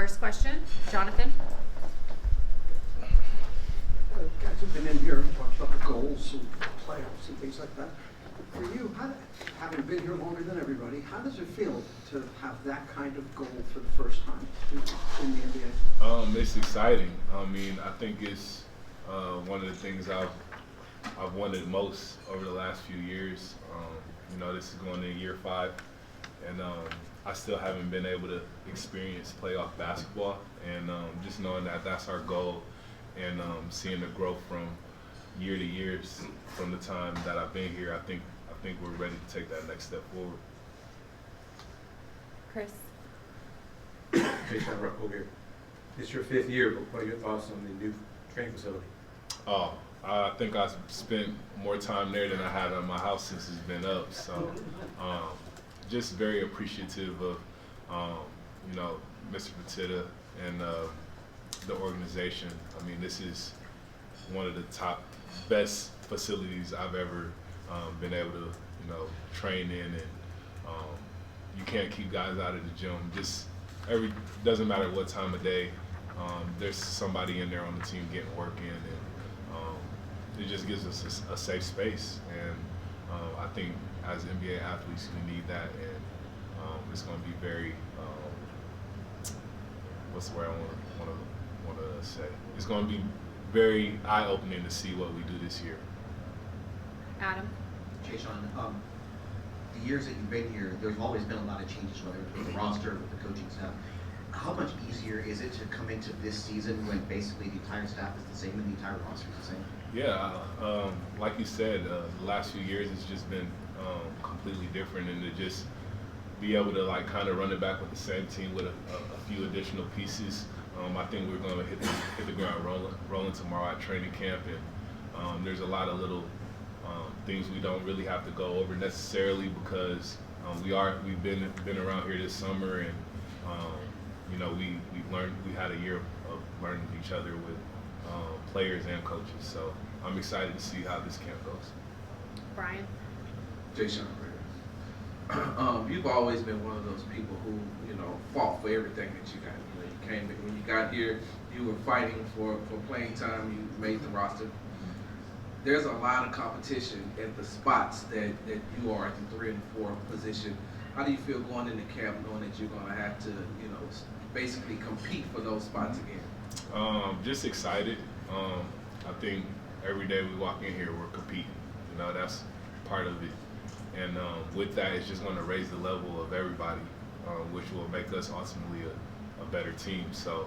first question. Jonathan? Guys have been in here and talked about the goals and playoffs and things like that. For you, having been here longer than everybody, how does it feel to have that kind of goal for the first time in the NBA? It's exciting. I mean, I think it's one of the things I've wanted most over the last few years. This is going in year 5, and I still haven't been able to experience playoff basketball. And just knowing that that's our goal, and seeing the growth from year to year from the time that I've been here, I think we're ready to take that next step forward. Chris? Jae'Sean over here. It's your 5th year, but what are your thoughts on the new training facility? Oh, I think I spent more time there than I had at my house since it's been up. So, just very appreciative of, Mr. Petita and the organization. I mean, this is one of the top, best facilities I've ever been able to, train in, and you can't keep guys out of the gym. Doesn't matter what time of day, there's somebody in there on the team getting work in, and it just gives us a safe space. And I think as NBA athletes, we need that, and it's going to be very, what's the word I want to say? It's going to be very eye-opening to see what we do this year. Adam? Jae'Sean, the years that you've been here, there's always been a lot of changes, whether it's with the roster, with the coaching staff. How much easier is it to come into this season when basically the entire staff is the same and the entire roster is the same? Yeah, like you said, the last few years it's just been completely different, and to just be able to kind of run it back with the same team with a few additional pieces. I think we're going to hit the ground rolling tomorrow at training camp, and there's a lot of little things we don't really have to go over necessarily, because we've been around here this summer, and we had a year of learning each other with players and coaches. So I'm excited to see how this camp goes. Brian? Jae'Sean, you've always been one of those people who, fought for everything that you got. You came when you got here, you were fighting for playing time. You made the roster. There's a lot of competition at the spots that you are at the 3 and 4 position. How do you feel going into camp knowing that you're going to have to, basically compete for those spots again? Just excited. I think every day we walk in here, we're competing. That's part of it. And with that, it's just going to raise the level of everybody, which will make us ultimately a better team. So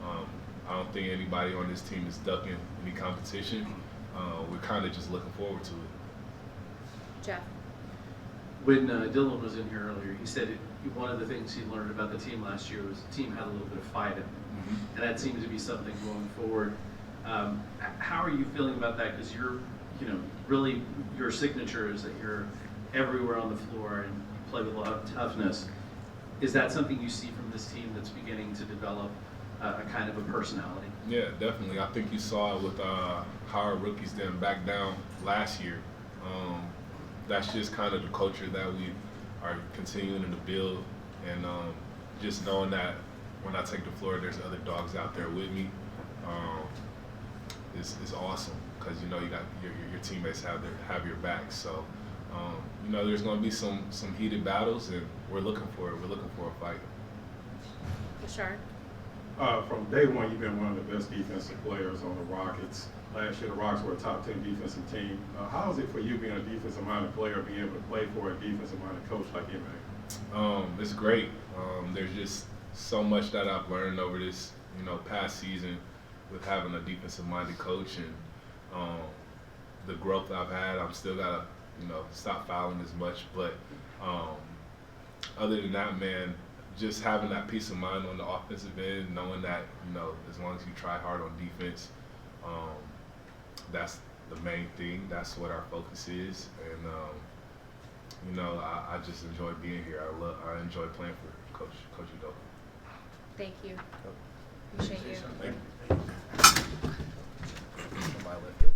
I don't think anybody on this team is ducking any competition. We're kind of just looking forward to it. Jeff? When Dylan was in here earlier, he said one of the things he learned about the team last year was the team had a little bit of fight in it. And that seems to be something going forward. How are you feeling about that? Because really your signature is that you're everywhere on the floor and you play with a lot of toughness. Is that something you see from this team that's beginning to develop a kind of a personality? Yeah, definitely. I think you saw it with how our rookies didn't back down last year. That's just kind of the culture that we are continuing to build, and just knowing that when I take the floor, there's other dogs out there with me. Is awesome, because you got your teammates have your back. So there's going to be some heated battles, and we're looking for it. We're looking for a fight. Bashard? From day one, you've been one of the best defensive players on the Rockets. Last year, the Rockets were a top 10 defensive team. How is it for you being a defensive-minded player, being able to play for a defensive-minded coach like you, man? It's great. There's just so much that I've learned over this, past season with having a defensive-minded coach, and the growth I've had. I'm still gotta, stop fouling as much. But other than that, man, just having that peace of mind on the offensive end, knowing that, as long as you try hard on defense, that's the main thing. That's what our focus is. And, I just enjoy being here. I enjoy playing for Coach Udoka. Thank you. Appreciate you. Thank you.